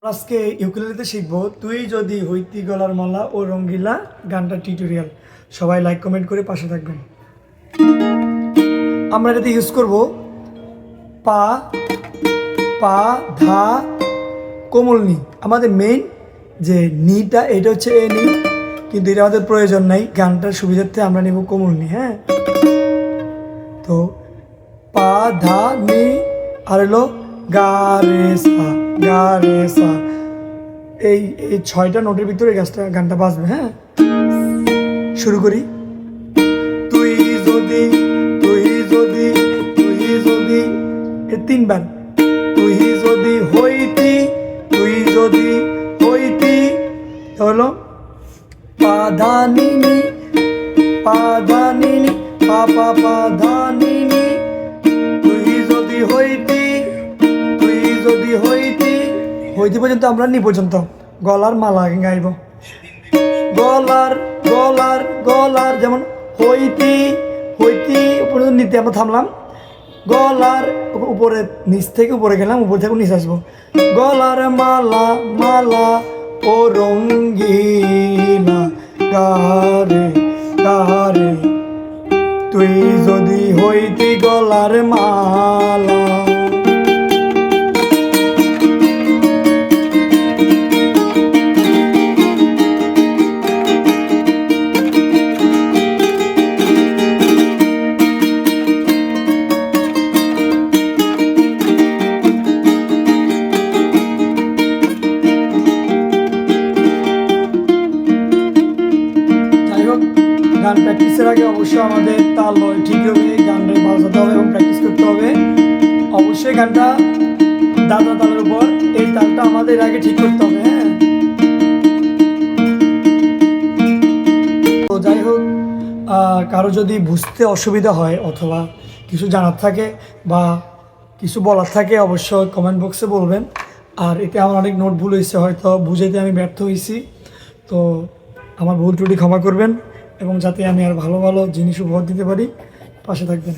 আজকে ইউকুলেলেতে শিখবো তুই যদি হইতি গলার মালা ও রঙ্গিলা গানটা টিউটোরিয়াল। সবাই লাইক কমেন্ট করে পাশে থাকবেন। আমরা এটাতে ইউজ করব পা পা ধা কোমল নি। আমাদের মেইন যে নিটা এটা হচ্ছে এ নি, কিন্তু এটা আমাদের প্রয়োজন নাই। গানটার সুবিধার্থে আমরা নেব কোমল নি। হ্যাঁ, তো পা ধা নি আর হলো গা রে সা গা রে সা। এই এই 6টা নোটের ভিতরে গানটা বাজবে। হ্যাঁ, শুরু করি। তুই যদি তুই যদি তুই যদি এ 3বার। তুই যদি হইতি তুই যদি হইতি হলো পা ধা নি নি পা ধা নি নি পা পা পা ধা নি নি। তুই যদি হইতি তুই যদি হইতি হইতি পর্যন্ত আমরা নি পর্যন্ত গলার মালা গাইব। গলার গলার গলার যেমন হইতি হইতি পর্যন্ত নিতে আমরা থামলাম। গলার উপরে নিচ থেকে উপরে গেলাম, উপর থেকে নিচে আসবো। গলার মালা মালা ও রঙ্গিলা গারে গারে তুই যদি হইতি গলার মালা। গান প্র্যাকটিসের আগে অবশ্যই আমাদের তাল লয় ঠিক হবে, গানটা বাজাতে হবে এবং প্র্যাকটিস করতে হবে। অবশ্যই গানটা দাদা তালের উপর, এই তালটা আমাদের আগে ঠিক করতে হবে। হ্যাঁ, তো যাই হোক, কারো যদি বুঝতে অসুবিধা হয় অথবা কিছু জানার থাকে বা কিছু বলার থাকে অবশ্যই কমেন্ট বক্সে বলবেন। আর এতে আমার অনেক নোট ভুল হয়েছে, হয়তো বুঝাইতে আমি ব্যর্থ হয়েছি, তো আমার ভুল ত্রুটি ক্ষমা করবেন এবং যাতে আমি আর ভালো ভালো জিনিস উপহার দিতে পারি পাশে থাকবেন।